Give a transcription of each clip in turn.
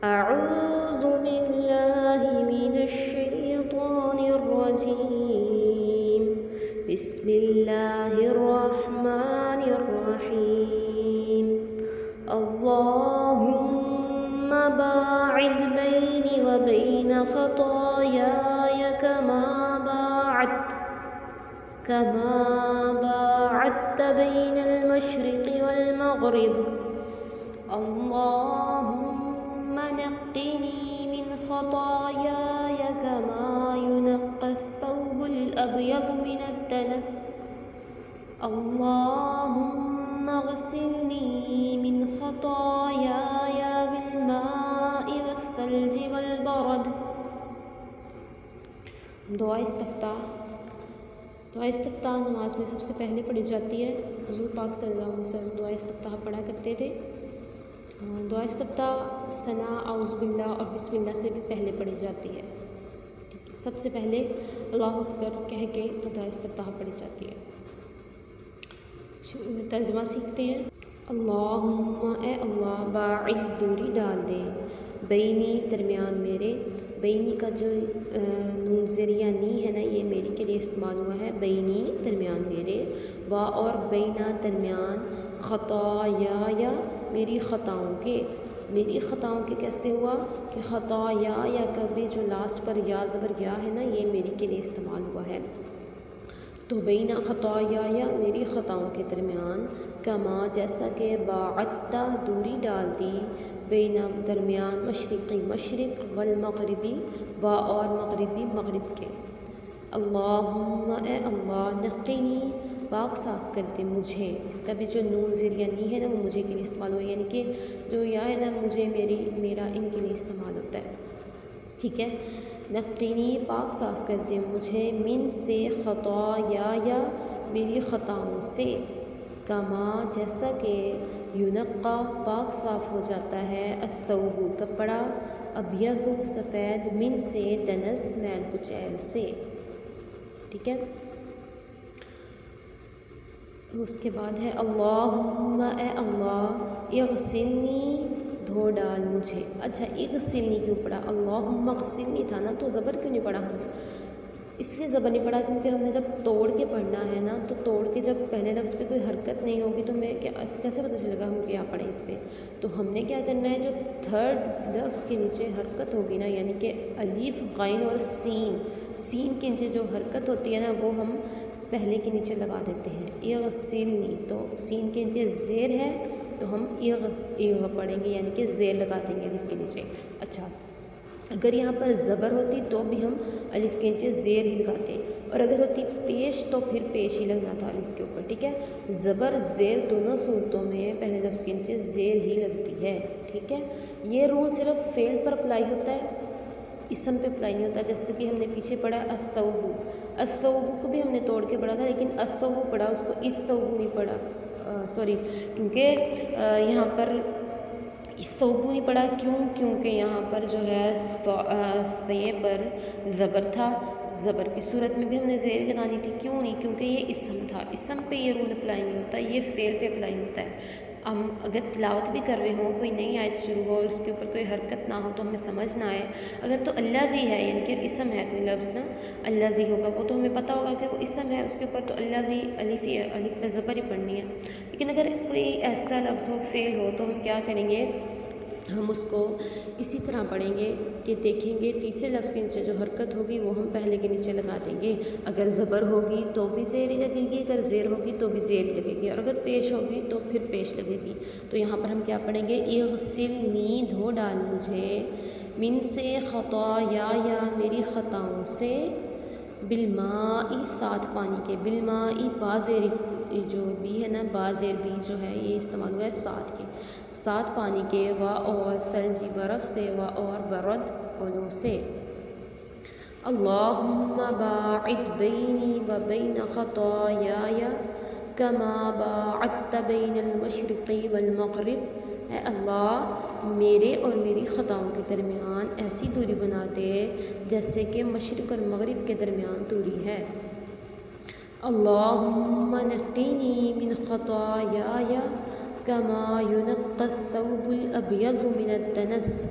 أعوذ بالله من الشيطان الرجيم. بسم الله الرحمن الرحيم. اللهم باعد بيني وبين خطاياي كما باعدت بين المشرق والمغرب. اللهم نقني من خطاياي كما ينقى الثوب الأبيض من الدنس. اللهم اغسلني من خطاياي بالماء والثلج والبرد. دعا استفتاح نماز میں سب سے پہلے پڑھی جاتی ہے. حضور پاک صلی اللہ علیہ وسلم دعا استفتاح پڑھا کرتے تھے. دعا استفتاح ثنا، اعوذ باللہ اور بسم اللہ سے بھی پہلے پڑھی جاتی ہے. سب سے پہلے اللہ اکبر کہہ کے تو دعا استفتاح پڑھی جاتی ہے. ترجمہ سیکھتے ہیں. اللہم اے اللہ، باعد دوری ڈال دے، بینی درمیان میرے. بینی کا جو نون ذریعہ نی ہے نا، یہ میری کے لیے استعمال ہوا ہے. بینی درمیان میرے، وا اور بینا درمیان، خطایا میری خطاؤں کے. میری خطاؤں کے کیسے ہوا کہ خطایا یا کبھی جو لاسٹ پر یا زبر یا ہے نا، یہ میری کے لیے استعمال ہوا ہے. تو بینا خطایا میری خطاؤں کے درمیان، کما جیسا کہ باعدتا دوری ڈال دی، بینا درمیان مشرقی مشرق والمغربی وا اور مغربی مغرب کے. اللہم اے اللہ، نقینی پاک صاف کر دے مجھے. اس کا بھی جو نون ذریعہ نی ہے نا، وہ مجھے کے لیے استعمال ہوا ہے، یعنی کہ جو یا ہے نا، مجھے میرا ان کے لیے استعمال ہوتا ہے. ٹھیک ہے. نقینی پاک صاف کر دے مجھے، من سے خطایا میری خطاؤں سے، کما جیسا کہ یونقا پاک صاف ہو جاتا ہے، الثوب کپڑا، ابیض سفید، من سے دنس میل کچیل سے. ٹھیک ہے. اس کے بعد ہے اللہم اے اللہ، اغسلنی دھو ڈال مجھے. اچھا، اغسلنی کیوں پڑھا؟ اللہم اغسلنی تھا نا، تو زبر کیوں نہیں پڑھا ہم نے؟ اس لیے زبر نہیں پڑھا کیونکہ ہم نے جب توڑ کے پڑھنا ہے نا، تو توڑ کے جب پہلے لفظ پہ کوئی حرکت نہیں ہوگی تو میں کیسے پتہ چلے گا ہم کیا پڑھیں اس پہ؟ تو ہم نے کیا کرنا ہے، جو تھرڈ لفظ کے نیچے حرکت ہوگی نا، یعنی کہ الف، غین اور سین کے نیچے جو حرکت ہوتی ہے نا، وہ ہم پہلے کے نیچے لگا دیتے ہیں. اغسلنی، تو سین کے نیچے زیر ہے تو ہم ایغ پڑھیں گے، یعنی کہ زیر لگا دیں گے الف کے نیچے. اچھا، اگر یہاں پر زبر ہوتی تو بھی ہم الف کے نیچے زیر ہی لگاتے، اور اگر ہوتی پیش تو پھر پیش ہی لگنا تھا الف کے اوپر. ٹھیک ہے. زبر زیر دونوں صورتوں میں پہلے لفظ کے نیچے زیر ہی لگتی ہے. ٹھیک ہے. یہ رول صرف فعل پر اپلائی ہوتا ہے، اسم پہ اپلائی نہیں ہوتا. جیسے کہ ہم نے پیچھے پڑھا الثوب، الثوب کو بھی ہم نے توڑ کے پڑھا تھا، لیکن الثوب پڑھا، اس کو الثوب نہیں پڑھا. سوری، کیونکہ یہاں پر الثوب نہیں پڑھا. کیونکہ یہاں پر جو ہے سے پر زبر تھا. زبر کی صورت میں بھی ہم نے زیر لگانی تھی. کیوں نہیں؟ کیونکہ یہ اسم تھا. اسم پہ یہ رول اپلائی نہیں ہوتا، یہ فعل پہ اپلائی ہوتا ہے. ہم اگر تلاوت بھی کر رہے ہوں، کوئی نئی آیت شروع ہو اور اس کے اوپر کوئی حرکت نہ ہو تو ہمیں سمجھ نہ آئے. اگر تو الذی ہے، یعنی کہ اسم ہے کوئی لفظ نا، الذی ہوگا، وہ تو ہمیں پتہ ہوگا کہ وہ اسم ہے، اس کے اوپر تو الذی الف پہ زبر ہی پڑھنی ہے. لیکن اگر کوئی ایسا لفظ ہو، فعل ہو، تو ہم کیا کریں گے، ہم اس کو اسی طرح پڑھیں گے کہ دیکھیں گے تیسرے لفظ کے نیچے جو حرکت ہوگی وہ ہم پہلے کے نیچے لگا دیں گے. اگر زبر ہوگی تو بھی زیر ہی لگے گی، اگر زیر ہوگی تو بھی زیر لگے گی، اور اگر پیش ہوگی تو پھر پیش لگے گی. تو یہاں پر ہم کیا پڑھیں گے، اغسلنی دھو ڈال مجھے، من سے خطایا میری خطاؤں سے، بالماء ساتھ پانی کے. بالماء بازیر جو بھی ہے نا، بازیر بھی جو ہے یہ استعمال ہوا ہے ساتھ کے، ساتھ پانی کے، وا اور ثلجی برف سے، وا اور برد اولوں سے. اللہم باعد بینی و بین خطایا کما باعدت بین المشرق والمغرب. اے اللہ، میرے اور میری خطاؤں کے درمیان ایسی دوری بنا دے جیسے کہ مشرق اور مغرب کے درمیان دوری ہے. اللہم نقینی من خطایا کما ینقی الثوب الابیض من الدنس.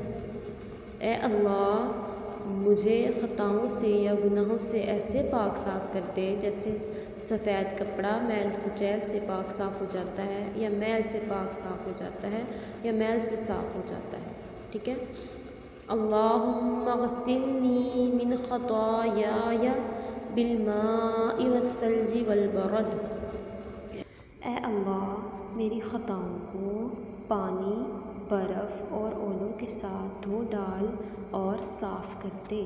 اے اللہ مجھے خطاؤں سے یا گناہوں سے ایسے پاک صاف کر دے جیسے سفید کپڑا میل کچیل سے پاک صاف ہو جاتا ہے، یا میل سے پاک صاف ہو جاتا ہے، یا میل سے صاف ہو جاتا ہے. ٹھیک ہے. اللہم اغسلنی من خطایای بالماء والثلج والبرد. اے اللہ میری خطاؤں کو پانی، برف اور اولوں کے ساتھ دھو ڈال اور صاف کر دے.